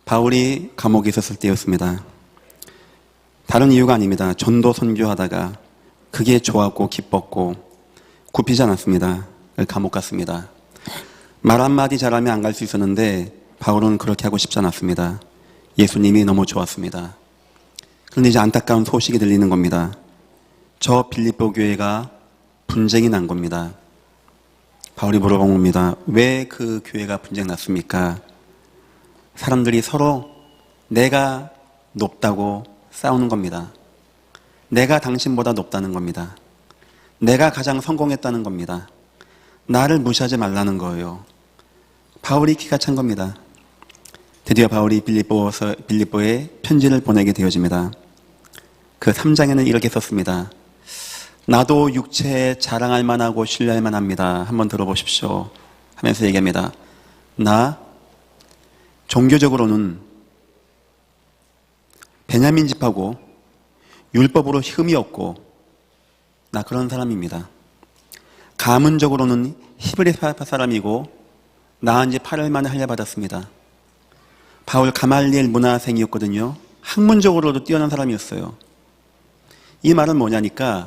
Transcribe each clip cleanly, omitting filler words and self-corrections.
바울이 감옥에 있었을 때였습니다. 다른 이유가 아닙니다. 전도 선교하다가 그게 좋았고 기뻤고 굽히지 않았습니다. 감옥 갔습니다. 말 한마디 잘하면 안 갈 수 있었는데 바울은 그렇게 하고 싶지 않았습니다. 예수님이 너무 좋았습니다. 그런데 이제 안타까운 소식이 들리는 겁니다. 저 빌립보 교회가 분쟁이 난 겁니다. 바울이 물어본 겁니다. 왜 그 교회가 분쟁 났습니까? 사람들이 서로 내가 높다고 싸우는 겁니다. 내가 당신보다 높다는 겁니다. 내가 가장 성공했다는 겁니다. 나를 무시하지 말라는 거예요. 바울이 기가 찬 겁니다. 드디어 바울이 빌립보에 편지를 보내게 되어집니다. 그 3장에는 이렇게 썼습니다. 나도 육체에 자랑할 만하고 신뢰할 만합니다. 한번 들어보십시오. 하면서 얘기합니다. 나 종교적으로는 베냐민 집하고 율법으로 흠이 없고 나 그런 사람입니다. 가문적으로는 히브리파 사람이고 나은 지 8일 만에 할례받았습니다. 바울 가말리엘 문화생이었거든요. 학문적으로도 뛰어난 사람이었어요. 이 말은 뭐냐니까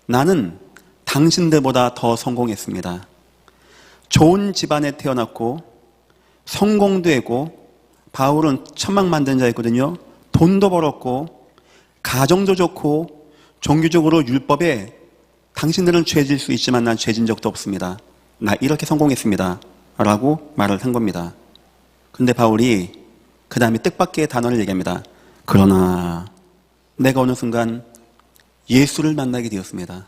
나는 당신들보다 더 성공했습니다. 좋은 집안에 태어났고 성공도 했고 바울은 천막 만든 자였거든요. 돈도 벌었고 가정도 좋고 종교적으로 율법에 당신들은 죄질 수 있지만 난 죄진 적도 없습니다. 나 이렇게 성공했습니다. 라고 말을 한 겁니다. 근데 바울이 그 다음에 뜻밖의 단어를 얘기합니다. 그러나 내가 어느 순간 예수를 만나게 되었습니다.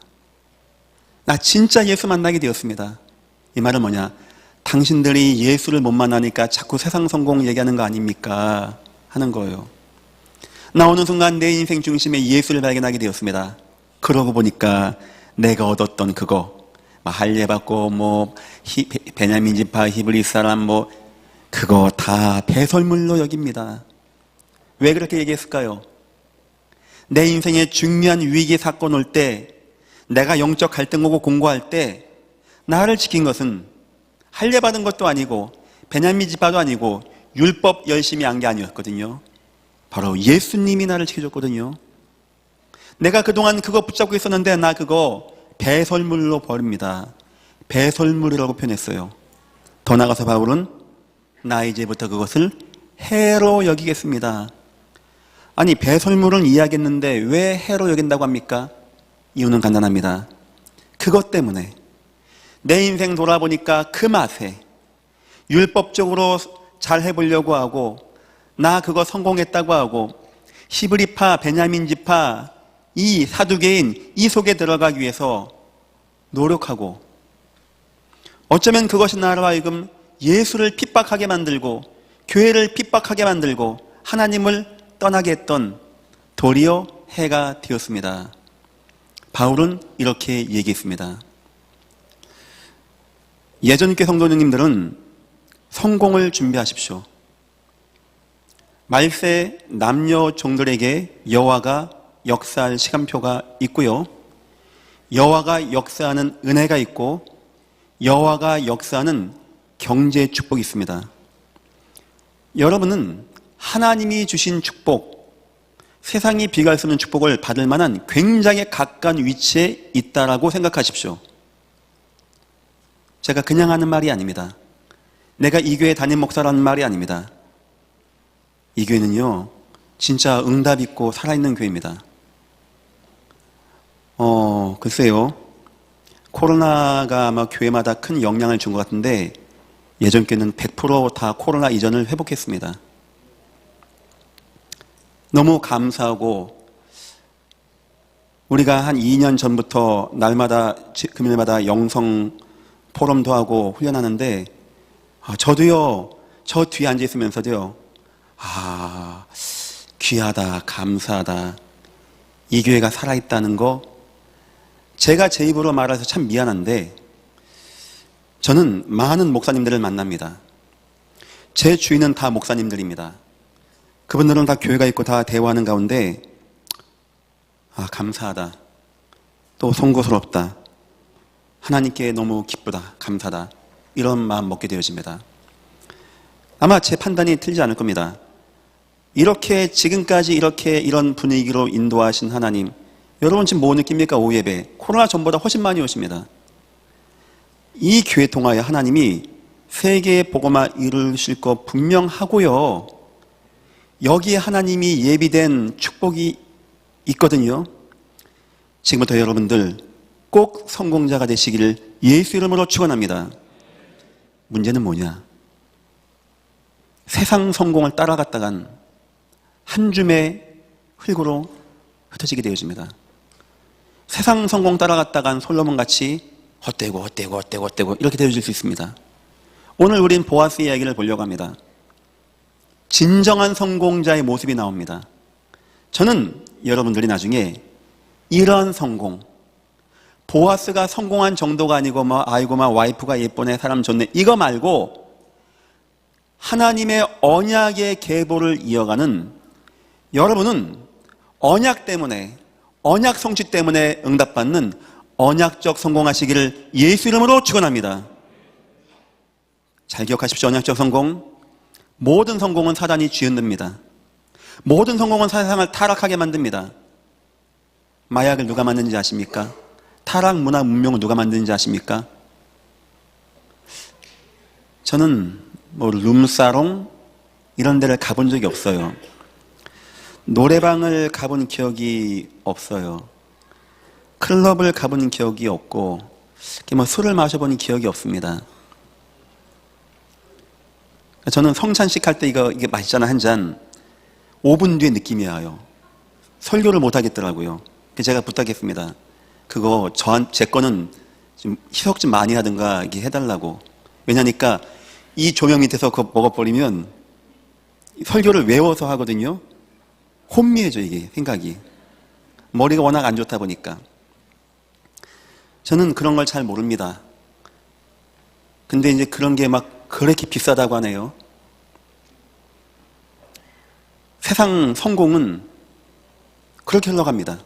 나 진짜 예수 만나게 되었습니다. 이 말은 뭐냐? 당신들이 예수를 못 만나니까 자꾸 세상 성공 얘기하는 거 아닙니까? 하는 거예요. 나 어느 순간 내 인생 중심에 예수를 발견하게 되었습니다. 그러고 보니까 내가 얻었던 그거 할례받고 베냐민 지파 히브리 사람 그거 다 배설물로 여깁니다. 왜 그렇게 얘기했을까요? 내 인생에 중요한 위기 사건 올 때 내가 영적 갈등 오고 공고할 때 나를 지킨 것은 할례받은 것도 아니고 베냐민 지파도 아니고 율법 열심히 한 게 아니었거든요. 바로 예수님이 나를 지켜줬거든요. 내가 그동안 그거 붙잡고 있었는데 나 그거 배설물로 버립니다. 배설물이라고 표현했어요. 더 나아가서 바울은 나 이제부터 그것을 해로 여기겠습니다. 아니 배설물은 이해하겠는데 왜 해로 여긴다고 합니까? 이유는 간단합니다. 그것 때문에 내 인생 돌아보니까 그 맛에 율법적으로 잘 해보려고 하고 나 그거 성공했다고 하고 히브리파 베냐민 지파 이 사두개인 이 속에 들어가기 위해서 노력하고 어쩌면 그것이 나로 하여금 예수를 핍박하게 만들고 교회를 핍박하게 만들고 하나님을 떠나게 했던 도리어 해가 되었습니다. 바울은 이렇게 얘기했습니다. 예전 교회 성도님들은 성공을 준비하십시오. 말세 남녀 종들에게 여호와가 역사할 시간표가 있고요. 여호와가 역사하는 은혜가 있고 여호와가 역사하는 경제 축복이 있습니다. 여러분은 하나님이 주신 축복, 세상이 비교할 수 없는 축복을 받을 만한 굉장히 가까운 위치에 있다라고 생각하십시오. 제가 그냥 하는 말이 아닙니다. 내가 이 교회 담임 목사라는 말이 아닙니다. 이 교회는요, 진짜 응답 있고 살아있는 교회입니다. 글쎄요. 코로나가 아마 교회마다 큰 영향을 준 것 같은데 예전 교회는 100% 코로나 이전을 회복했습니다. 너무 감사하고 우리가 한 2년 전부터 날마다 금요일마다 영성 포럼도 하고 훈련하는데 저도요, 저 뒤에 앉아 있으면서도요, 귀하다, 감사하다, 이 교회가 살아있다는 거, 제가 제 입으로 말해서 참 미안한데 저는 많은 목사님들을 만납니다. 제 주위는 다 목사님들입니다. 그분들은 다 교회가 있고 다 대화하는 가운데 감사하다, 또 송구스럽다, 하나님께 너무 기쁘다, 감사다, 이런 마음 먹게 되어집니다. 아마 제 판단이 틀리지 않을 겁니다. 이렇게 지금까지 이런 분위기로 인도하신 하나님, 여러분 지금 뭐 느낍니까? 오예배. 코로나 전보다 훨씬 많이 오십니다. 이 교회 통하여 하나님이 세계의 복음화 이루실 거 분명하고요. 여기에 하나님이 예비된 축복이 있거든요. 지금부터 여러분들 꼭 성공자가 되시기를 예수 이름으로 축원합니다. 문제는 뭐냐? 세상 성공을 따라갔다간 한 줌의 흙으로 흩어지게 되어집니다. 세상 성공 따라갔다간 솔로몬같이 헛되고 이렇게 되어질 수 있습니다. 오늘 우린 보아스 이야기를 보려고 합니다. 진정한 성공자의 모습이 나옵니다. 저는 여러분들이 나중에 이런 성공, 보아스가 성공한 정도가 아니고 아이고 와이프가 예쁘네, 사람 좋네, 이거 말고 하나님의 언약의 계보를 이어가는, 여러분은 언약 때문에, 언약 성취 때문에 응답받는 언약적 성공하시기를 예수 이름으로 축원합니다. 잘 기억하십시오. 언약적 성공. 모든 성공은 사단이 쥐어듭니다. 모든 성공은 세상을 타락하게 만듭니다. 마약을 누가 만드는지 아십니까? 타락 문화 문명을 누가 만드는지 아십니까? 저는 룸사롱 이런 데를 가본 적이 없어요. 노래방을 가본 기억이 없어요. 클럽을 가본 기억이 없고, 술을 마셔본 기억이 없습니다. 저는 성찬식 할 때 이게 맛있잖아, 한 잔. 5분 뒤에 느낌이 와요. 설교를 못 하겠더라고요. 제가 부탁했습니다. 그거 제 거는 좀 희석 좀 많이 하든가 이게 해달라고. 왜냐니까 이 조명 밑에서 그거 먹어버리면 설교를 외워서 하거든요. 혼미해져, 이게 생각이. 머리가 워낙 안 좋다 보니까. 저는 그런 걸 잘 모릅니다. 근데 이제 그런 게 그렇게 비싸다고 하네요. 세상 성공은 그렇게 흘러갑니다.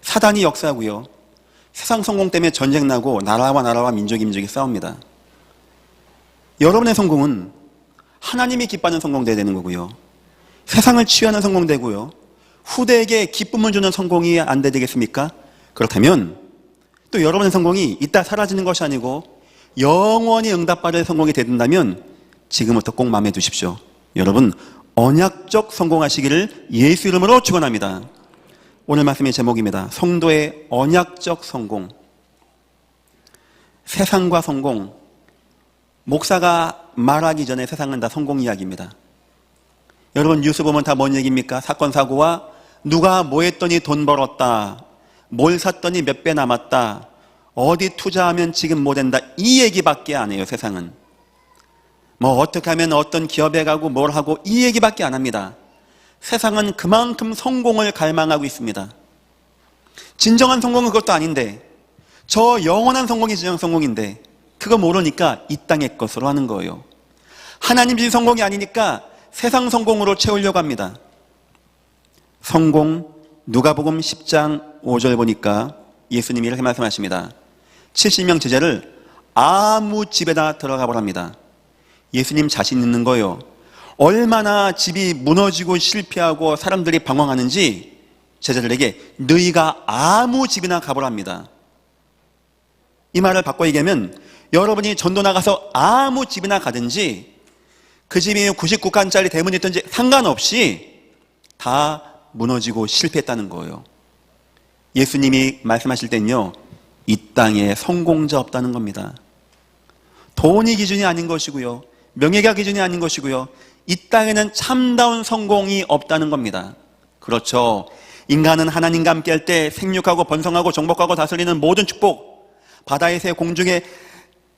사단이 역사하고요. 세상 성공 때문에 전쟁 나고 나라와 민족이 싸웁니다. 여러분의 성공은 하나님이 기뻐하는 성공돼야 되는 거고요. 세상을 치유하는 성공되고요. 후대에게 기쁨을 주는 성공이 안 돼야 되겠습니까? 그렇다면 또 여러분의 성공이 이따 사라지는 것이 아니고 영원히 응답받을 성공이 된다면 지금부터 꼭 마음에 두십시오. 여러분 언약적 성공하시기를 예수 이름으로 축원합니다. 오늘 말씀의 제목입니다. 성도의 언약적 성공. 세상과 성공. 목사가 말하기 전에 세상은 다 성공 이야기입니다. 여러분 뉴스 보면 다 뭔 얘기입니까? 사건 사고와 누가 뭐 했더니 돈 벌었다, 뭘 샀더니 몇 배 남았다, 어디 투자하면 지금 뭐 된다, 이 얘기밖에 안 해요. 세상은 어떻게 하면 어떤 기업에 가고 뭘 하고, 이 얘기밖에 안 합니다. 세상은 그만큼 성공을 갈망하고 있습니다. 진정한 성공은 그것도 아닌데, 저 영원한 성공이 진정한 성공인데 그거 모르니까 이 땅의 것으로 하는 거예요. 하나님 진 성공이 아니니까 세상 성공으로 채우려고 합니다. 성공, 누가복음 10장 5절 보니까 예수님이 이렇게 말씀하십니다. 70명 제자를 아무 집에나 들어가 보랍니다. 예수님 자신 있는 거예요. 얼마나 집이 무너지고 실패하고 사람들이 방황하는지 제자들에게 너희가 아무 집이나 가보랍니다. 이 말을 바꿔 얘기하면 여러분이 전도 나가서 아무 집이나 가든지 그 집이 99칸짜리 대문이 있든지 상관없이 다 무너지고 실패했다는 거예요. 예수님이 말씀하실 땐요, 이 땅에 성공자 없다는 겁니다. 돈이 기준이 아닌 것이고요, 명예가 기준이 아닌 것이고요, 이 땅에는 참다운 성공이 없다는 겁니다. 그렇죠. 인간은 하나님과 함께 할 때 생육하고 번성하고 정복하고 다스리는 모든 축복, 바다의 새,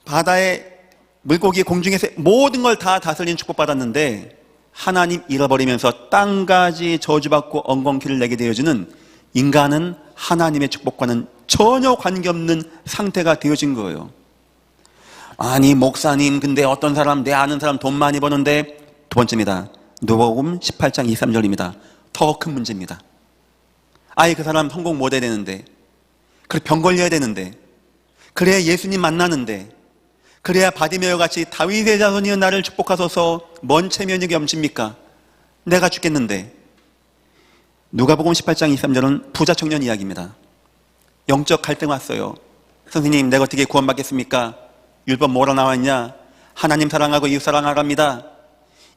바다의 물고기, 공중의 새, 모든 걸 다 다스리는 축복받았는데 하나님 잃어버리면서 땅까지 저주받고 엉겅퀴를 내게 되어지는 인간은 하나님의 축복과는 전혀 관계없는 상태가 되어진 거예요. 아니 목사님, 근데 어떤 사람, 내 아는 사람 돈 많이 버는데, 두 번째입니다. 누가복음 18장 23절입니다. 더 큰 문제입니다. 아예 그 사람 성공 못 해야 되는데, 그래 병 걸려야 되는데, 그래야 예수님 만나는데, 그래야 바디메어 같이 다윗의 자손이여 나를 축복하소서, 뭔 체면이 겸십니까? 내가 죽겠는데. 누가복음 18장 23절은 부자 청년 이야기입니다. 영적 갈등 왔어요. 선생님, 내가 어떻게 구원받겠습니까? 율법 뭐라 나와있냐? 하나님 사랑하고 이웃 사랑하랍니다.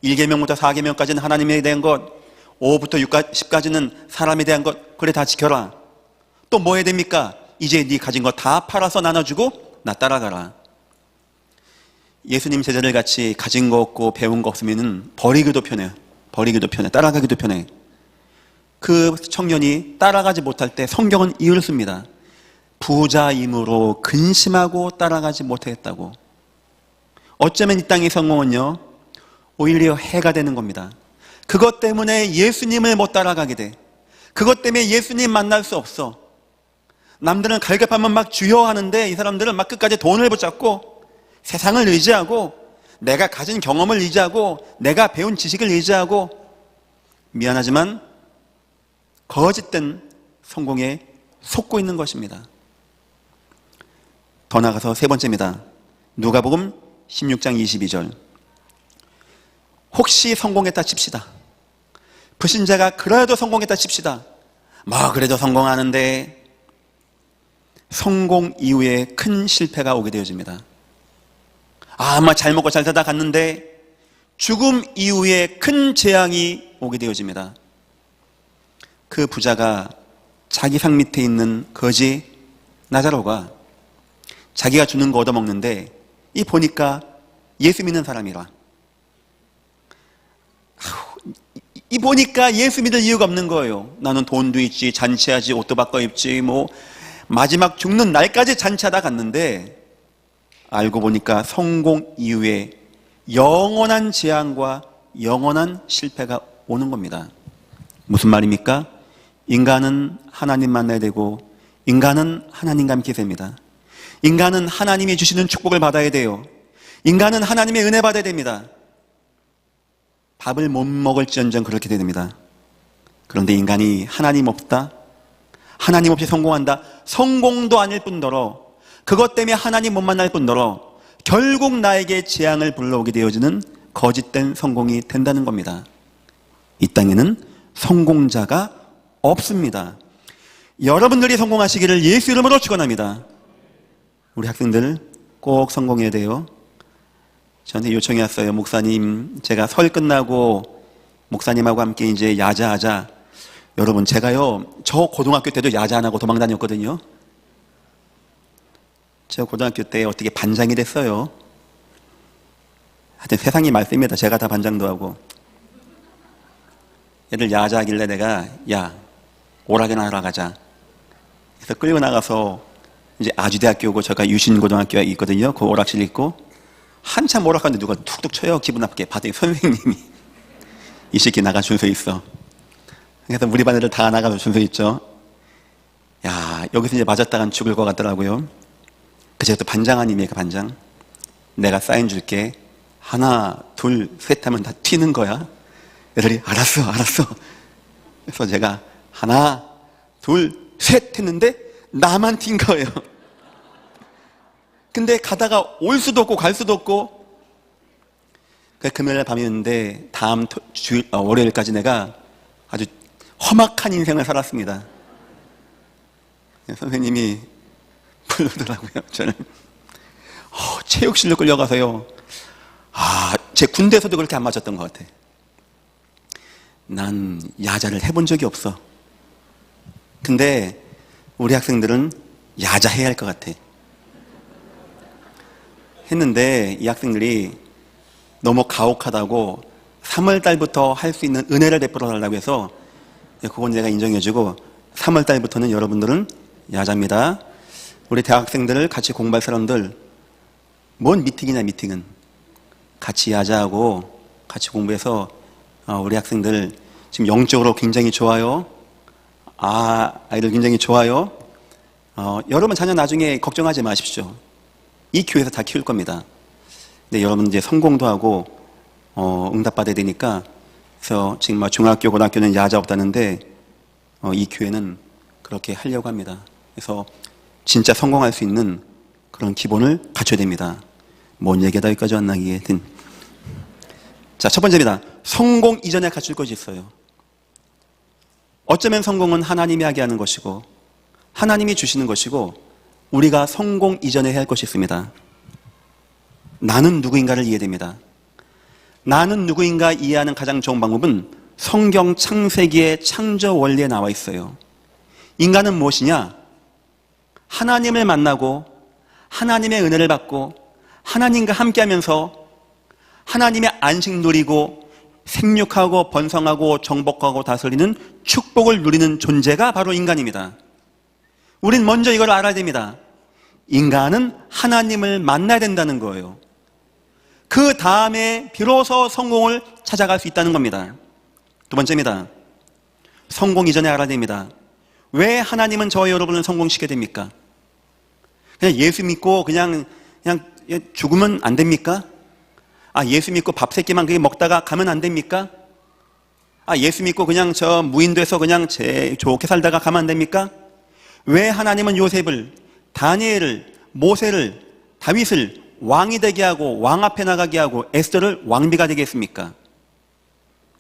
1계명부터 4계명까지는 하나님에 대한 것, 5부터 10까지는 사람에 대한 것, 그래 다 지켜라. 또 뭐 해야 됩니까? 이제 네 가진 거 다 팔아서 나눠주고 나 따라가라. 예수님 제자들 같이 가진 거 없고 배운 거 없으면 버리기도 편해요. 버리기도 편해. 따라가기도 편해. 그 청년이 따라가지 못할 때 성경은 이유를 씁니다. 부자임으로 근심하고 따라가지 못했다고. 어쩌면 이 땅의 성공은요, 오히려 해가 되는 겁니다. 그것 때문에 예수님을 못 따라가게 돼. 그것 때문에 예수님 만날 수 없어. 남들은 갈급하면 막 주여 하는데 이 사람들은 막 끝까지 돈을 붙잡고 세상을 의지하고 내가 가진 경험을 의지하고 내가 배운 지식을 의지하고, 미안하지만 거짓된 성공에 속고 있는 것입니다. 더 나아가서 세 번째입니다. 누가복음 16장 22절. 혹시 성공했다 칩시다. 불신자가 그래도 성공했다 칩시다. 뭐 그래도 성공하는데, 성공 이후에 큰 실패가 오게 되어집니다. 아마 잘 먹고 잘 살다 갔는데 죽음 이후에 큰 재앙이 오게 되어집니다. 그 부자가 자기 상 밑에 있는 거지 나자로가 자기가 주는 거 얻어먹는데, 이 보니까 예수 믿는 사람이라. 이 보니까 예수 믿을 이유가 없는 거예요. 나는 돈도 있지, 잔치하지, 옷도 바꿔 입지, 뭐 마지막 죽는 날까지 잔치하다 갔는데, 알고 보니까 성공 이후에 영원한 재앙과 영원한 실패가 오는 겁니다. 무슨 말입니까? 인간은 하나님 만나야 되고 인간은 하나님과 함께 됩니다. 인간은 하나님이 주시는 축복을 받아야 돼요. 인간은 하나님의 은혜 받아야 됩니다. 밥을 못 먹을지언정 그렇게 됩니다. 그런데 인간이 하나님 없다, 하나님 없이 성공한다, 성공도 아닐 뿐더러 그것 때문에 하나님 못 만날 뿐더러 결국 나에게 재앙을 불러오게 되어지는 거짓된 성공이 된다는 겁니다. 이 땅에는 성공자가 없습니다. 여러분들이 성공하시기를 예수 이름으로 축원합니다. 우리 학생들 꼭 성공해야 돼요. 저한테 요청이 왔어요. 목사님, 제가 설 끝나고 목사님하고 함께 이제 야자하자. 여러분, 제가요, 저 고등학교 때도 야자 안 하고 도망 다녔거든요. 저 고등학교 때 어떻게 반장이 됐어요. 하여튼 세상이 말씀입니다. 제가 다 반장도 하고. 애들 야자하길래 내가, 야, 오락이나 하러 가자. 그래서 끌고 나가서 이제 아주대학교 오고 제가 유신고등학교에 있거든요. 그 오락실 있고. 한참 오락하는데 누가 툭툭 쳐요. 기분 나쁘게. 봤더니 선생님이 이 새끼 나가 준서 있어. 그래서 우리 반 애들 다 나가서 준서 있죠. 야, 여기서 이제 맞았다간 죽을 것 같더라고요. 그제서 또 반장 아닙니까, 반장? 내가 사인 줄게. 하나, 둘, 셋 하면 다 튀는 거야. 애들이 알았어, 알았어. 그래서 제가 하나, 둘, 셋 했는데 나만 튄 거예요. 근데 가다가 올 수도 없고 갈 수도 없고. 금요일 밤이었는데 다음 월요일까지 내가 아주 험악한 인생을 살았습니다. 선생님이 부르더라고요. 저는 체육실로 끌려가서요. 제 군대에서도 그렇게 안 맞았던 것 같아. 난 야자를 해본 적이 없어. 근데 우리 학생들은 야자해야 할 것 같아. 했는데 이 학생들이 너무 가혹하다고 3월달부터 할 수 있는 은혜를 베풀어 달라고 해서, 그건 제가 인정해주고 3월달부터는 여러분들은 야자입니다. 우리 대학생들을 같이 공부할 사람들, 뭔 미팅이냐, 미팅은 같이 야자하고 같이 공부해서 우리 학생들 지금 영적으로 굉장히 좋아요. 아이들 굉장히 좋아요. 여러분 자녀 나중에 걱정하지 마십시오. 이 교회에서 다 키울 겁니다. 근데 여러분 이제 성공도 하고 응답받아야 되니까, 그래서 지금 중학교, 고등학교는 야자 없다는데 이 교회는 그렇게 하려고 합니다. 그래서 진짜 성공할 수 있는 그런 기본을 갖춰야 됩니다. 뭔 얘기다 여기까지 왔나, 이게. 자, 첫 번째입니다. 성공 이전에 갖출 것이 있어요. 어쩌면 성공은 하나님이 하게 하는 것이고 하나님이 주시는 것이고 우리가 성공 이전에 해야 할 것이 있습니다. 나는 누구인가를 이해됩니다. 나는 누구인가 이해하는 가장 좋은 방법은 성경 창세기의 창조 원리에 나와 있어요. 인간은 무엇이냐? 하나님을 만나고 하나님의 은혜를 받고 하나님과 함께하면서 하나님의 안식 누리고 생육하고 번성하고 정복하고 다스리는 축복을 누리는 존재가 바로 인간입니다. 우린 먼저 이걸 알아야 됩니다. 인간은 하나님을 만나야 된다는 거예요. 그 다음에 비로소 성공을 찾아갈 수 있다는 겁니다. 두 번째입니다. 성공 이전에 알아야 됩니다. 왜 하나님은 저와 여러분을 성공시켜야 됩니까? 그냥 예수 믿고 그냥 죽으면 안 됩니까? 예수 믿고 밥 세 끼만 그게 먹다가 가면 안 됩니까? 예수 믿고 그냥 저 무인도에서 그냥 좋게 살다가 가면 안 됩니까? 왜 하나님은 요셉을, 다니엘을, 모세를, 다윗을 왕이 되게 하고 왕 앞에 나가게 하고 에스더를 왕비가 되게 했습니까?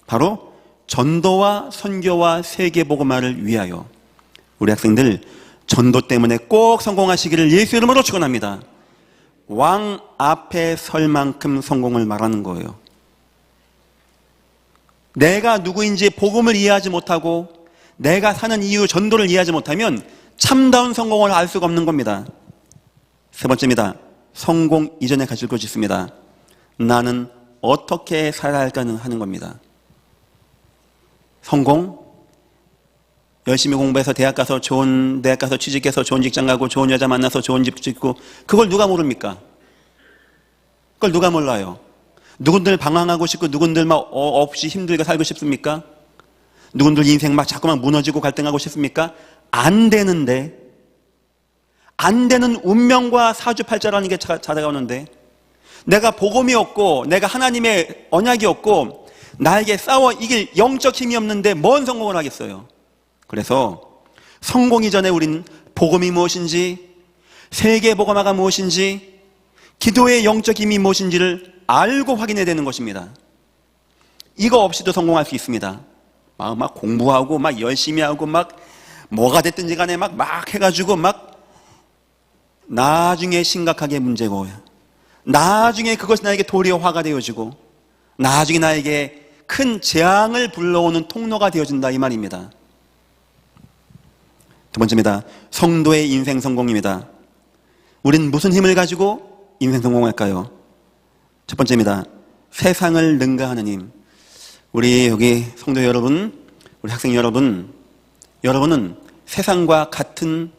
바로 전도와 선교와 세계복음화를 위하여. 우리 학생들 전도 때문에 꼭 성공하시기를 예수 이름으로 축원합니다. 왕 앞에 설 만큼 성공을 말하는 거예요. 내가 누구인지 복음을 이해하지 못하고 내가 사는 이유 전도를 이해하지 못하면 참다운 성공을 알 수가 없는 겁니다. 세 번째입니다. 성공 이전에 가질 것이 있습니다. 나는 어떻게 살아야 할까 하는 겁니다. 성공, 열심히 공부해서 대학 가서 좋은 대학 가서 취직해서 좋은 직장 가고 좋은 여자 만나서 좋은 집 짓고 그걸 누가 모릅니까? 그걸 누가 몰라요? 누군들 방황하고 싶고 누군들 막 없이 힘들게 살고 싶습니까? 누군들 인생 막 자꾸만 무너지고 갈등하고 싶습니까? 안 되는데, 안 되는 운명과 사주팔자라는 게 찾아오는데 내가 복음이 없고 내가 하나님의 언약이 없고 나에게 싸워 이길 영적 힘이 없는데 뭔 성공을 하겠어요? 그래서 성공 이전에 우리는 복음이 무엇인지, 세계 복음화가 무엇인지, 기도의 영적 힘이 무엇인지를 알고 확인해야 되는 것입니다. 이거 없이도 성공할 수 있습니다. 막 공부하고 막 열심히 하고 막 뭐가 됐든지 간에 막 해가지고 막 나중에 심각하게 문제고, 나중에 그것이 나에게 도리어 화가 되어지고 나중에 나에게 큰 재앙을 불러오는 통로가 되어진다 이 말입니다. 두 번째입니다. 성도의 인생 성공입니다. 우린 무슨 힘을 가지고 인생 성공할까요? 첫 번째입니다. 세상을 능가하는 힘. 우리 여기 성도 여러분, 우리 학생 여러분, 여러분은 세상과 같은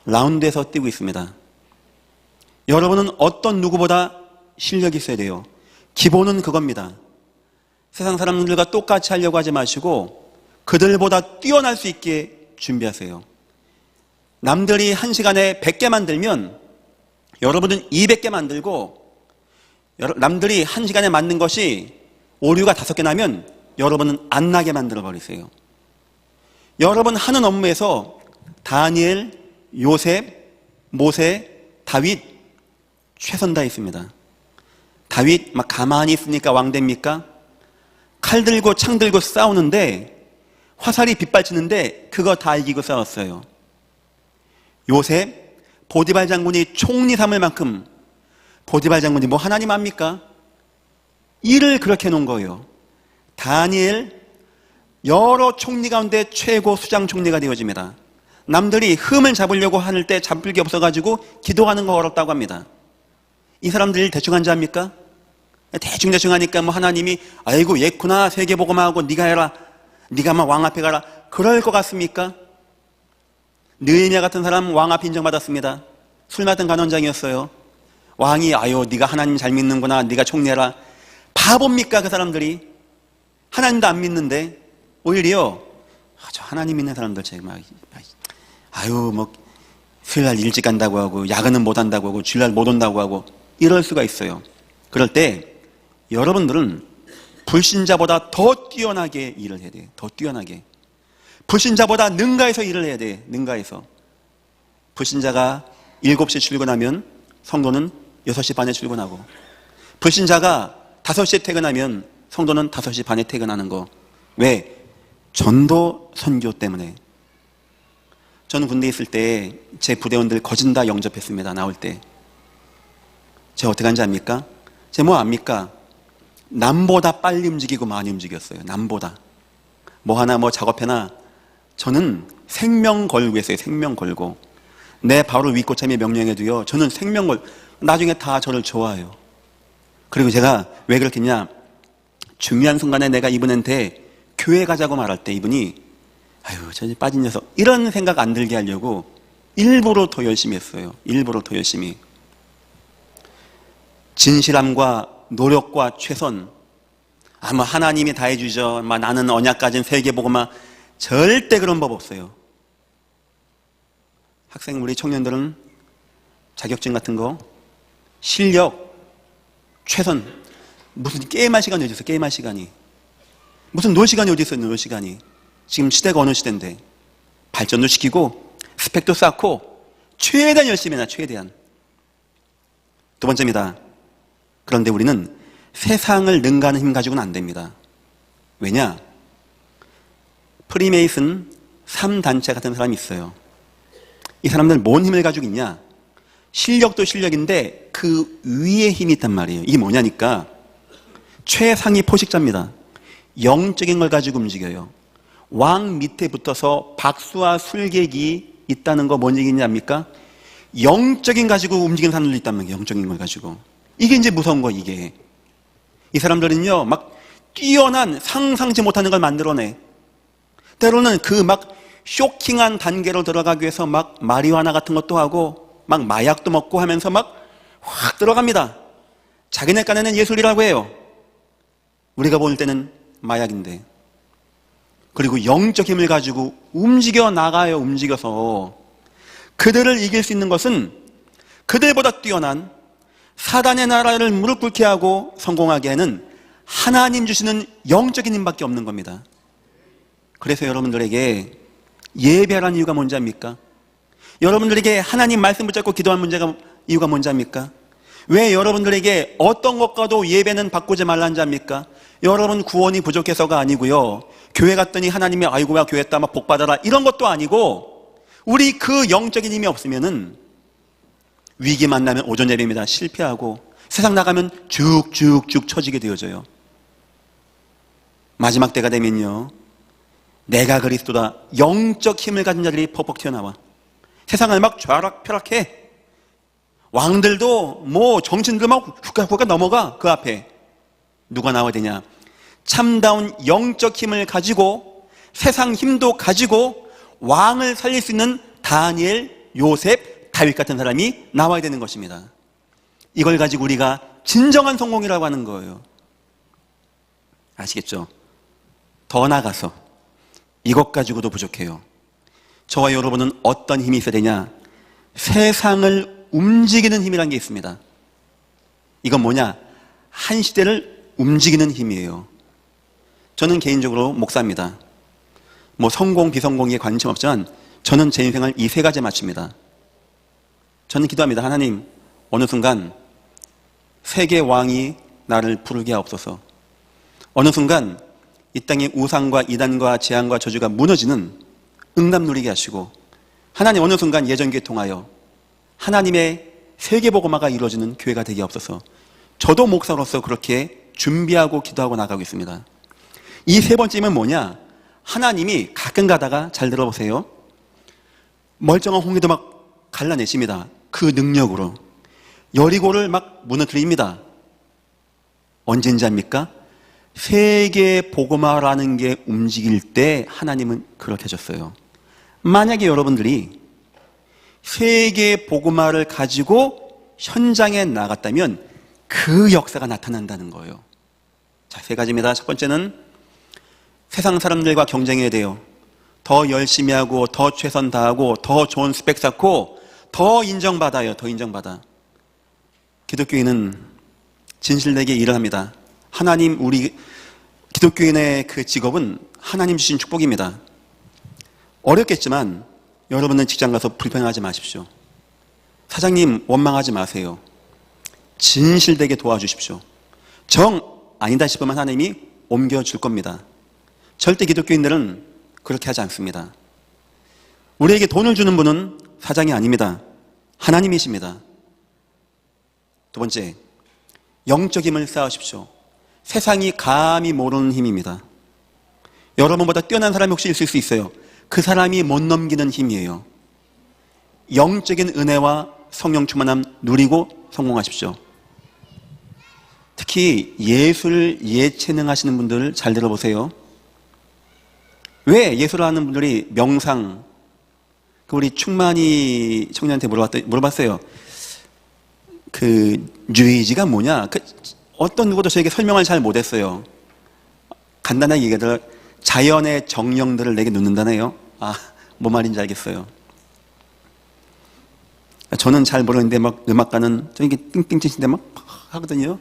라운드에서 뛰고 있습니다. 여러분은 어떤 누구보다 실력이 있어야 돼요. 기본은 그겁니다. 세상 사람들과 똑같이 하려고 하지 마시고 그들보다 뛰어날 수 있게 준비하세요. 남들이 1시간에 100개 만들면 여러분은 200개 만들고, 남들이 1시간에 만든 것이 오류가 5개 나면 여러분은 안 나게 만들어 버리세요. 여러분 하는 업무에서 다니엘, 요셉, 모세, 다윗 최선 다했습니다. 다윗 막 가만히 있으니까 왕 됩니까? 칼 들고 창 들고 싸우는데 화살이 빗발치는데 그거 다 이기고 싸웠어요. 요셉, 보디발 장군이 총리 삼을 만큼, 보디발 장군이 뭐 하나님 압니까? 일을 그렇게 해놓은 거예요. 다니엘, 여러 총리 가운데 최고 수장 총리가 되어집니다. 남들이 흠을 잡으려고 하는 때 잡을 게 없어가지고 기도하는 거 어렵다고 합니다. 이 사람들 일 대충 한지 합니까? 대충 하니까 뭐 하나님이 아이고 얘구나 세계복음화하고 네가 해라, 네가 막 왕 앞에 가라 그럴 것 같습니까? 느헤미야 같은 사람 왕 앞에 인정받았습니다. 술 맡은 간원장이었어요. 왕이 아유 네가 하나님 잘 믿는구나, 네가 총리해라. 바보입니까 그 사람들이? 하나님도 안 믿는데 오히려 저 하나님 믿는 사람들 제가 아유 뭐 수요일날 일찍 간다고 하고 야근은 못 한다고 하고 주일날 못 온다고 하고 이럴 수가 있어요. 그럴 때 여러분들은 불신자보다 더 뛰어나게 일을 해야 돼요. 더 뛰어나게. 불신자보다 능가해서 일을 해야 돼. 능가해서. 불신자가 7시에 출근하면 성도는 6시 반에 출근하고, 불신자가 5시에 퇴근하면 성도는 5시 반에 퇴근하는 거. 왜? 전도 선교 때문에. 저는 군대에 있을 때 제 부대원들 거진 다 영접했습니다. 나올 때. 제가 어떻게 하는지 압니까? 제가 뭐 압니까? 남보다 빨리 움직이고 많이 움직였어요. 남보다. 뭐 하나 뭐 작업해나 저는 생명 걸고 했어요. 생명 걸고. 내 바로 윗고참의 명령에도요. 저는 생명 걸 나중에 다 저를 좋아해요. 그리고 제가 왜 그렇겠냐? 중요한 순간에 내가 이분한테 교회 가자고 말할 때 이분이 아유 저 빠진 녀석 이런 생각 안 들게 하려고 일부러 더 열심히 했어요. 일부러 더 열심히. 진실함과 노력과 최선. 아마 하나님이 다 해주죠. 나는 언약 가진 세계보고만 절대 그런 법 없어요. 학생 우리 청년들은 자격증 같은 거 실력 최선. 무슨 게임할 시간이 어디 있어? 게임할 시간이. 무슨 놀 시간이 어디 있어요? 놀 시간이. 지금 시대가 어느 시대인데 발전도 시키고 스펙도 쌓고 최대한 열심히 해놔. 최대한. 두 번째입니다. 그런데 우리는 세상을 능가하는 힘 가지고는 안 됩니다. 왜냐? 프리메이슨 3단체 같은 사람이 있어요. 이 사람들 뭔 힘을 가지고 있냐? 실력도 실력인데 그 위에 힘이 있단 말이에요. 이게 뭐냐니까 최상위 포식자입니다. 영적인 걸 가지고 움직여요. 왕 밑에 붙어서 박수와 술객이 있다는 거 뭔 얘기인지 압니까? 영적인 가지고 움직이는 사람들도 있단 말이에요. 영적인 걸 가지고. 이게 이제 무서운 거 이게. 이 사람들은요 막 뛰어난 상상치 못하는 걸 만들어내. 때로는 그 막 쇼킹한 단계로 들어가기 위해서 막 마리화나 같은 것도 하고 막 마약도 먹고 하면서 막 확 들어갑니다. 자기네 깐에는 예술이라고 해요. 우리가 볼 때는 마약인데. 그리고 영적 힘을 가지고 움직여 나가요. 움직여서. 그들을 이길 수 있는 것은 그들보다 뛰어난 사단의 나라를 무릎 꿇게 하고 성공하게 하는 하나님 주시는 영적인 힘밖에 없는 겁니다. 그래서 여러분들에게 예배하라는 이유가 뭔지 압니까? 여러분들에게 하나님 말씀 붙잡고 기도하는 이유가 뭔지 압니까? 왜 여러분들에게 어떤 것과도 예배는 바꾸지 말라는지 압니까? 여러분 구원이 부족해서가 아니고요. 교회 갔더니 하나님이 아이고 야 교회 했다 막 복 받아라 이런 것도 아니고 우리 그 영적인 힘이 없으면은 위기 만나면 오전 예배입니다. 실패하고 세상 나가면 쭉쭉쭉 처지게 되어져요. 마지막 때가 되면요. 내가 그리스도다. 영적 힘을 가진 자들이 퍽퍽 튀어나와. 세상을 막 좌락펴락해. 왕들도 뭐 정치인들 막 훅훅 넘어가. 그 앞에 누가 나와야 되냐? 참다운 영적 힘을 가지고 세상 힘도 가지고 왕을 살릴 수 있는 다니엘, 요셉, 다윗 같은 사람이 나와야 되는 것입니다. 이걸 가지고 우리가 진정한 성공이라고 하는 거예요. 아시겠죠? 더 나아가서 이것 가지고도 부족해요. 저와 여러분은 어떤 힘이 있어야 되냐? 세상을 움직이는 힘이라는 게 있습니다. 이건 뭐냐? 한 시대를 움직이는 힘이에요. 저는 개인적으로 목사입니다. 뭐 성공 비성공에 관심 없지만 저는 제 인생을 이 세 가지에 맞춥니다. 저는 기도합니다. 하나님, 어느 순간 세계 왕이 나를 부르게 하옵소서. 어느 순간 이 땅의 우상과 이단과 재앙과 저주가 무너지는 응답 누리게 하시고, 하나님 어느 순간 예전교회 통하여 하나님의 세계복음화가 이루어지는 교회가 되게 하옵소서. 저도 목사로서 그렇게 준비하고 기도하고 나가고 있습니다. 이 세 번째는 뭐냐? 하나님이 가끔 가다가, 잘 들어보세요, 멀쩡한 홍해도 막 갈라내십니다. 그 능력으로 여리고를 막 무너뜨립니다. 언젠지 압니까? 세계 복음화라는 게 움직일 때 하나님은 그렇게 하셨어요. 만약에 여러분들이 세계 복음화를 가지고 현장에 나갔다면 그 역사가 나타난다는 거예요. 자, 세 가지입니다. 첫 번째는 세상 사람들과 경쟁해야 돼요. 더 열심히 하고 더 최선 다하고 더 좋은 스펙 쌓고 더 인정받아요. 더 인정받아. 기독교인은 진실되게 일을 합니다. 하나님, 우리 기독교인의 그 직업은 하나님 주신 축복입니다. 어렵겠지만 여러분은 직장 가서 불평하지 마십시오. 사장님 원망하지 마세요. 진실되게 도와주십시오. 정 아니다 싶으면 하나님이 옮겨줄 겁니다. 절대 기독교인들은 그렇게 하지 않습니다. 우리에게 돈을 주는 분은 사장이 아닙니다. 하나님이십니다. 두 번째, 영적 힘을 쌓으십시오. 세상이 감히 모르는 힘입니다. 여러분보다 뛰어난 사람이 혹시 있을 수 있어요. 그 사람이 못 넘기는 힘이에요. 영적인 은혜와 성령 충만함 누리고 성공하십시오. 특히 예술, 예체능 하시는 분들 잘 들어보세요. 왜 예술을 하는 분들이 명상, 우리 충만이 청년한테 물어봤어요. 뉴에이지가 뭐냐? 어떤 누구도 저에게 설명을 잘 못했어요. 간단하게 얘기하더라. 자연의 정령들을 내게 놓는다네요. 뭔 말인지 알겠어요. 저는 잘 모르는데 막 음악가는 저기 띵띵 치신데 막 하거든요.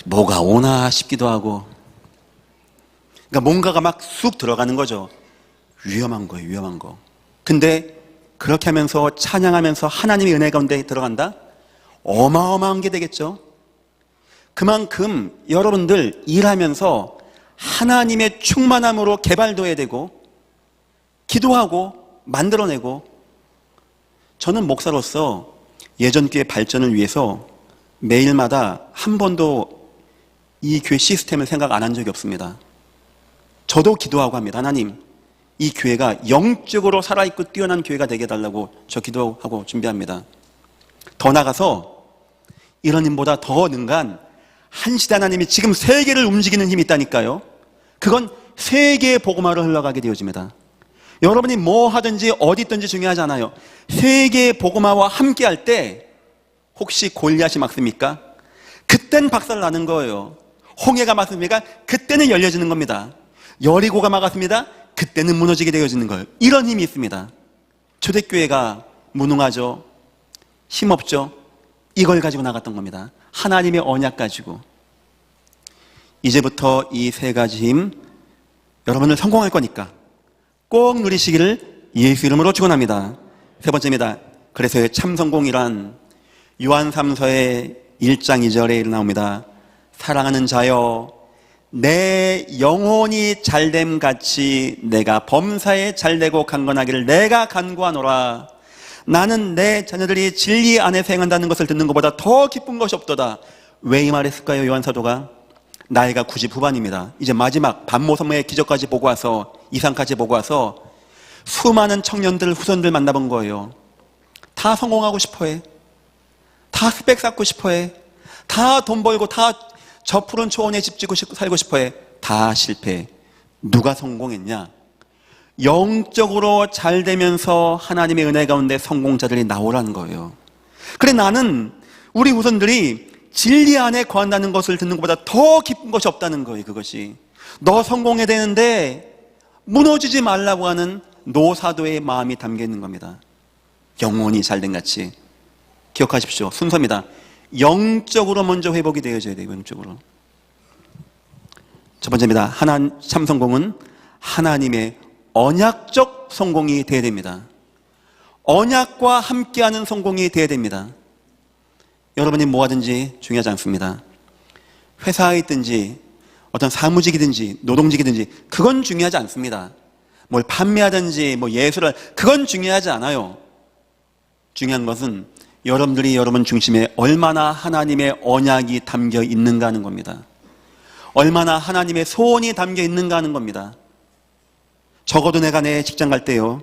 뭐가 오나 싶기도 하고. 그러니까 뭔가가 막 쑥 들어가는 거죠. 위험한 거예요, 위험한 거. 근데 그렇게 하면서 찬양하면서 하나님의 은혜 가운데 들어간다? 어마어마한 게 되겠죠. 그만큼 여러분들 일하면서 하나님의 충만함으로 개발도 해야 되고 기도하고 만들어내고. 저는 목사로서 예전 교회 발전을 위해서 매일마다 한 번도 이 교회 시스템을 생각 안 한 적이 없습니다. 저도 기도하고 합니다. 하나님, 이 교회가 영적으로 살아있고 뛰어난 교회가 되게 해달라고 저 기도하고 준비합니다. 더 나가서 이런 힘보다 더 능한 한 시대 하나님이 지금 세계를 움직이는 힘이 있다니까요. 그건 세계의 복음화로 흘러가게 되어집니다. 여러분이 뭐 하든지 어디 있든지 중요하지 않아요. 세계의 복음화와 함께 할 때 혹시 골리앗이 막습니까? 그땐 박살 나는 거예요. 홍해가 막습니까? 그때는 열려지는 겁니다. 여리고가 막았습니다. 그때는 무너지게 되어지는 거예요. 이런 힘이 있습니다. 초대교회가 무능하죠. 힘없죠. 이걸 가지고 나갔던 겁니다. 하나님의 언약 가지고. 이제부터 이 세 가지 힘 여러분을 성공할 거니까 꼭 누리시기를 예수 이름으로 축원합니다. 세 번째입니다. 그래서 참 성공이란 요한 3서의 1장 2절에 나옵니다. 사랑하는 자여, 내 영혼이 잘됨 같이 내가 범사에 잘되고 강건하기를 내가 간구하노라. 나는 내 자녀들이 진리 안에서 행한다는 것을 듣는 것보다 더 기쁜 것이 없도다. 왜 이 말했을까요? 요한 사도가 나이가 90 후반입니다. 이제 마지막 반모섬의 기적까지 보고 와서, 이상까지 보고 와서 수많은 청년들, 후손들 만나본 거예요. 다 성공하고 싶어해. 다 스펙 쌓고 싶어해. 다 돈 벌고 다 저 푸른 초원에 집 짓고 살고 싶어해. 다 실패. 누가 성공했냐? 영적으로 잘 되면서 하나님의 은혜 가운데 성공자들이 나오라는 거예요. 그래, 나는 우리 후손들이 진리 안에 거한다는 것을 듣는 것보다 더 기쁜 것이 없다는 거예요. 그것이 너 성공해야 되는데 무너지지 말라고 하는 노사도의 마음이 담겨 있는 겁니다. 영혼이 잘된 같이. 기억하십시오. 순서입니다. 영적으로 먼저 회복이 되어져야 돼요. 영적으로. 첫 번째입니다. 참 성공은 하나님의 언약적 성공이 되어야 됩니다. 언약과 함께하는 성공이 되어야 됩니다. 여러분이 뭐 하든지 중요하지 않습니다. 회사에 있든지 어떤 사무직이든지 노동직이든지 그건 중요하지 않습니다. 뭘 판매하든지 뭐 예술을, 그건 중요하지 않아요. 중요한 것은 여러분들이 여러분 중심에 얼마나 하나님의 언약이 담겨 있는가 하는 겁니다. 얼마나 하나님의 소원이 담겨 있는가 하는 겁니다. 적어도 내가 내 직장 갈 때요,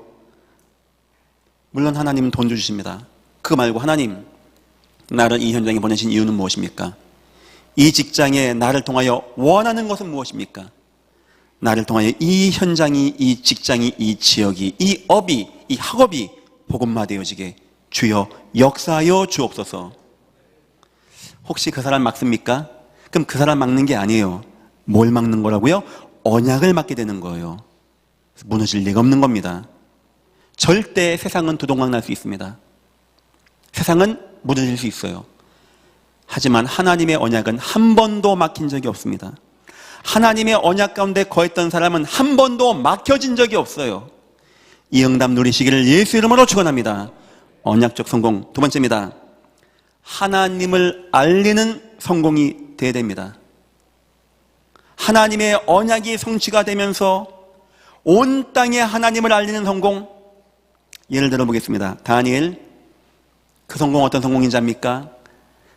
물론 하나님은 돈 주십니다. 그거 말고 하나님, 나를 이 현장에 보내신 이유는 무엇입니까? 이 직장에 나를 통하여 원하는 것은 무엇입니까? 나를 통하여 이 현장이, 이 직장이, 이 지역이, 이 업이, 이 학업이 복음화되어지게 주여 역사하여 주옵소서. 혹시 그 사람 막습니까? 그럼 그 사람 막는 게 아니에요. 뭘 막는 거라고요? 언약을 막게 되는 거예요. 무너질 리가 없는 겁니다. 절대 세상은 두동강 날 수 있습니다. 세상은 무너질 수 있어요. 하지만 하나님의 언약은 한 번도 막힌 적이 없습니다. 하나님의 언약 가운데 거했던 사람은 한 번도 막혀진 적이 없어요. 이 응답 누리시기를 예수 이름으로 축원합니다. 언약적 성공. 두 번째입니다. 하나님을 알리는 성공이 돼야 됩니다. 하나님의 언약이 성취가 되면서 온 땅에 하나님을 알리는 성공. 예를 들어 보겠습니다. 다니엘, 그 성공 어떤 성공인 자입니까?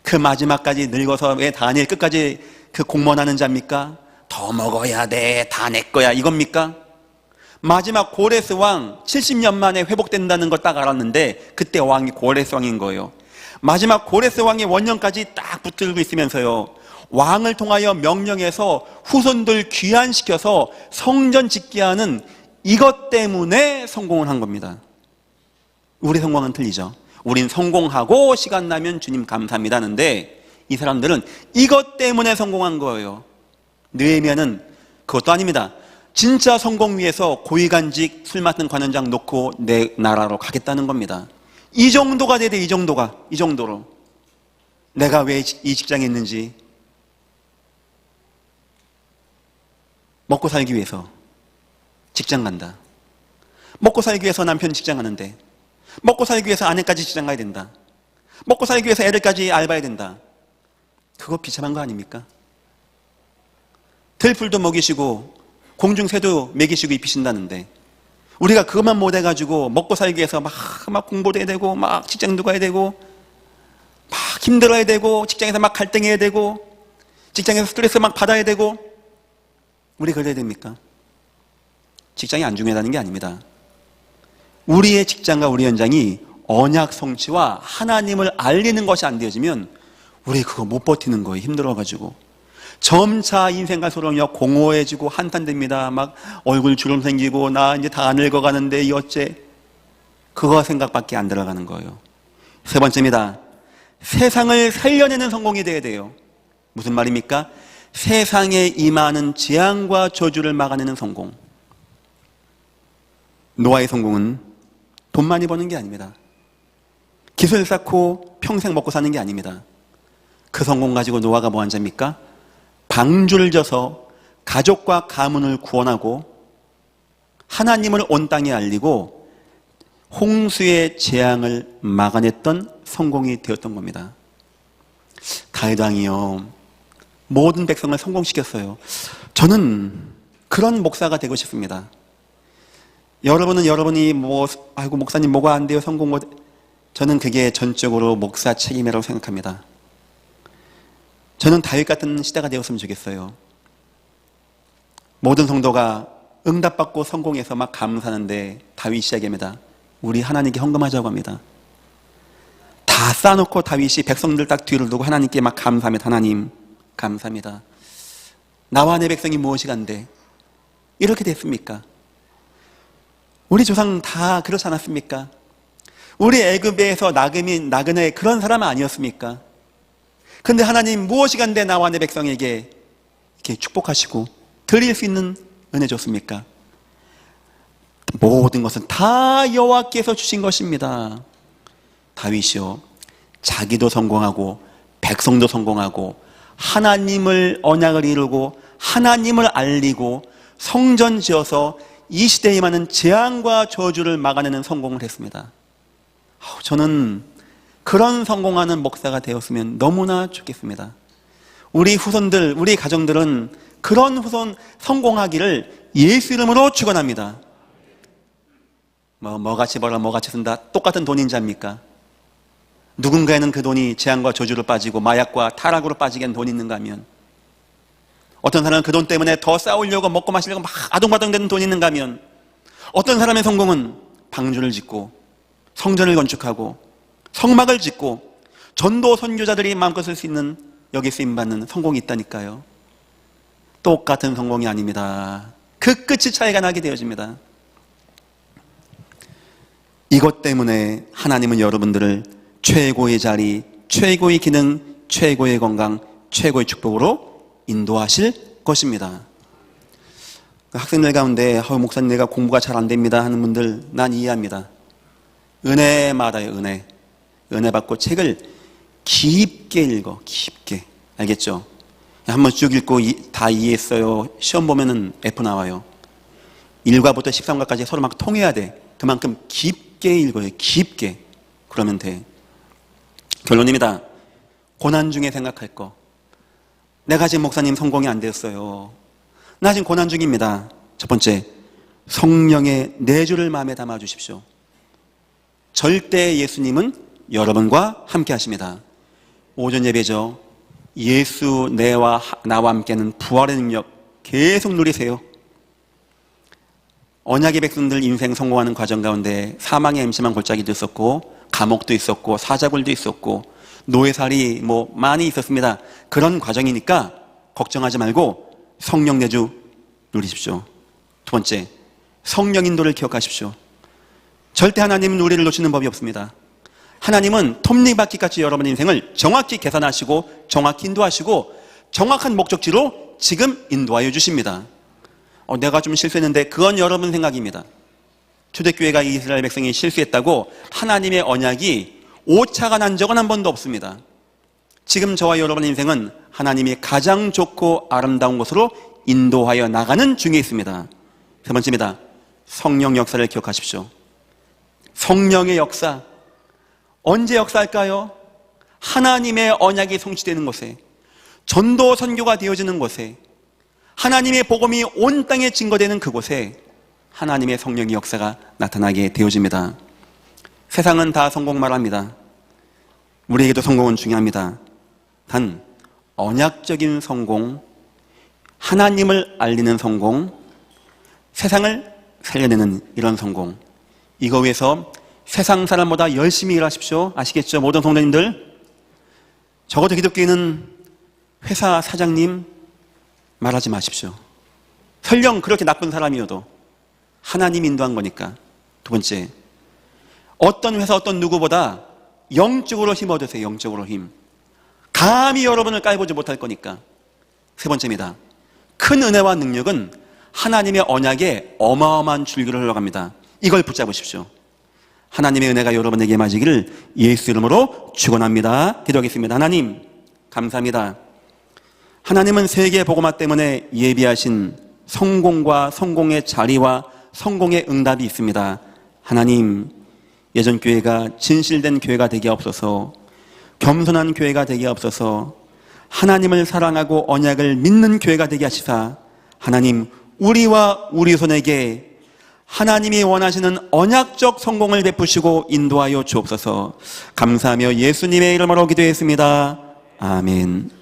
그 마지막까지 늙어서 왜 다니엘 끝까지 그 공헌하는 자입니까? 더 먹어야 돼, 다 내 거야, 이겁니까? 마지막 고레스 왕 70년 만에 회복된다는 걸 딱 알았는데 그때 왕이 고레스 왕인 거예요. 마지막 고레스 왕의 원년까지 딱 붙들고 있으면서요, 왕을 통하여 명령해서 후손들 귀환시켜서 성전 짓게 하는 이것 때문에 성공을 한 겁니다. 우리 성공은 틀리죠. 우린 성공하고 시간 나면 주님 감사합니다 하는데 이 사람들은 이것 때문에 성공한 거예요. 느헤미야는 그것도 아닙니다. 진짜 성공 위해서 고위간직 술 맡는 관원장 놓고 내 나라로 가겠다는 겁니다. 이 정도가 돼야 돼. 이 정도로 내가 왜 이 직장에 있는지, 먹고 살기 위해서 직장 간다. 먹고 살기 위해서 남편 직장 가는데, 먹고 살기 위해서 아내까지 직장 가야 된다. 먹고 살기 위해서 애들까지 알바해야 된다. 그거 비참한 거 아닙니까? 들풀도 먹이시고 공중새도 먹이시고 입히신다는데 우리가 그것만 못해가지고 먹고 살기 위해서 막 공부도 해야 되고 막 직장도 가야 되고 막 힘들어야 되고 직장에서 막 갈등해야 되고 직장에서 스트레스 막 받아야 되고, 우리 그래야 됩니까? 직장이 안 중요하다는 게 아닙니다. 우리의 직장과 우리 현장이 언약 성취와 하나님을 알리는 것이 안 되어지면 우리 그거 못 버티는 거예요. 힘들어가지고 점차 인생과 소롱이가 공허해지고 한탄됩니다. 막 얼굴 주름 생기고 나 이제 다 늙어가는데 이 어째, 그거 생각밖에 안 들어가는 거예요. 세 번째입니다. 세상을 살려내는 성공이 돼야 돼요. 무슨 말입니까? 세상에 임하는 재앙과 저주를 막아내는 성공. 노아의 성공은 돈 많이 버는 게 아닙니다. 기술 쌓고 평생 먹고 사는 게 아닙니다. 그 성공 가지고 노아가 뭐 한 자입니까? 방주를 져서 가족과 가문을 구원하고 하나님을 온 땅에 알리고 홍수의 재앙을 막아냈던 성공이 되었던 겁니다. 다윗 왕이요, 모든 백성을 성공시켰어요. 저는 그런 목사가 되고 싶습니다. 여러분이 아이고 목사님 뭐가 안 돼요, 성공 못. 저는 그게 전적으로 목사 책임이라고 생각합니다. 저는 다윗 같은 시대가 되었으면 좋겠어요. 모든 성도가 응답받고 성공해서 막 감사하는데 다윗이 이야기합니다. 우리 하나님께 헌금하자고 합니다. 다 쌓아놓고 다윗이 백성들 딱 뒤를 두고 하나님께 막 감사합니다. 하나님 감사합니다. 나와 내 백성이 무엇이 간데 이렇게 됐습니까? 우리 조상 다 그렇지 않았습니까? 우리 애굽에서 나그네 그런 사람 아니었습니까? 근데 하나님 무엇이 간데 나와 내 백성에게 이렇게 축복하시고 드릴 수 있는 은혜 줬습니까? 모든 것은 다 여호와께서 주신 것입니다. 다윗이요, 자기도 성공하고 백성도 성공하고 하나님을 언약을 이루고 하나님을 알리고 성전 지어서 이 시대에 임하는 재앙과 저주를 막아내는 성공을 했습니다. 저는 그런 성공하는 목사가 되었으면 너무나 좋겠습니다. 우리 후손들, 우리 가정들은 그런 후손 성공하기를 예수 이름으로 축원합니다. 뭐같이 벌어 뭐같이 쓴다, 똑같은 돈인 자입니까? 누군가에는 그 돈이 재앙과 저주로 빠지고 마약과 타락으로 빠지게 한 돈이 있는가 하면, 어떤 사람은 그 돈 때문에 더 싸우려고 먹고 마시려고 막 아동바동 되는 돈이 있는가 하면, 어떤 사람의 성공은 방주를 짓고 성전을 건축하고 성막을 짓고 전도 선교자들이 마음껏 쓸 수 있는, 여기 쓰임받는 성공이 있다니까요. 똑같은 성공이 아닙니다. 그 끝이 차이가 나게 되어집니다. 이것 때문에 하나님은 여러분들을 최고의 자리, 최고의 기능, 최고의 건강, 최고의 축복으로 인도하실 것입니다. 학생들 가운데 목사님 내가 공부가 잘 안 됩니다 하는 분들 난 이해합니다. 은혜 받아요. 은혜 받고 책을 깊게 읽어. 깊게. 알겠죠? 한번 쭉 읽고 다 이해했어요. 시험 보면은 F 나와요. 1과부터 13과까지 서로 막 통해야 돼. 그만큼 깊게 읽어요. 깊게. 그러면 돼. 결론입니다. 고난 중에 생각할 거. 내가 지금 목사님 성공이 안 되었어요. 나 지금 고난 중입니다. 첫 번째, 성령의 내주를 마음에 담아 주십시오. 절대 예수님은 여러분과 함께 하십니다. 오전 예배죠. 예수 나와 함께하는 부활의 능력 계속 누리세요. 언약의 백성들 인생 성공하는 과정 가운데 사망의 엠심한 골짜기도 있었고, 감옥도 있었고, 사자굴도 있었고, 노예살이 많이 있었습니다. 그런 과정이니까 걱정하지 말고 성령 내주 누리십시오. 두 번째, 성령 인도를 기억하십시오. 절대 하나님은 우리를 놓치는 법이 없습니다. 하나님은 톱니바퀴같이 여러분의 인생을 정확히 계산하시고 정확히 인도하시고 정확한 목적지로 지금 인도하여 주십니다. 내가 좀 실수했는데 그건 여러분 생각입니다. 초대교회가 이스라엘 백성이 실수했다고 하나님의 언약이 오차가 난 적은 한 번도 없습니다. 지금 저와 여러분의 인생은 하나님이 가장 좋고 아름다운 곳으로 인도하여 나가는 중에 있습니다. 세 번째입니다. 성령 역사를 기억하십시오. 성령의 역사, 언제 역사할까요? 하나님의 언약이 성취되는 곳에, 전도 선교가 되어지는 곳에, 하나님의 복음이 온 땅에 증거되는 그곳에 하나님의 성령의 역사가 나타나게 되어집니다. 세상은 다 성공 말합니다. 우리에게도 성공은 중요합니다. 단 언약적인 성공, 하나님을 알리는 성공, 세상을 살려내는 이런 성공, 이거 위해서 세상 사람보다 열심히 일하십시오. 아시겠죠? 모든 성도님들. 적어도 기독교인은 회사 사장님 말하지 마십시오. 설령 그렇게 나쁜 사람이어도 하나님 인도한 거니까. 두 번째, 어떤 회사 어떤 누구보다 영적으로 힘 얻으세요. 영적으로 힘. 감히 여러분을 깔보지 못할 거니까. 세 번째입니다. 큰 은혜와 능력은 하나님의 언약에 어마어마한 줄기를 흘러갑니다. 이걸 붙잡으십시오. 하나님의 은혜가 여러분에게 맞이기를 예수 이름으로 축원합니다. 기도하겠습니다. 하나님 감사합니다. 하나님은 세계 복음화 때문에 예비하신 성공과 성공의 자리와 성공의 응답이 있습니다. 하나님, 예전 교회가 진실된 교회가 되게 없어서, 겸손한 교회가 되게 없어서, 하나님을 사랑하고 언약을 믿는 교회가 되게 하시사 하나님, 우리와 우리 손에게 하나님이 원하시는 언약적 성공을 베푸시고 인도하여 주옵소서. 감사하며 예수님의 이름으로 기도했습니다. 아멘.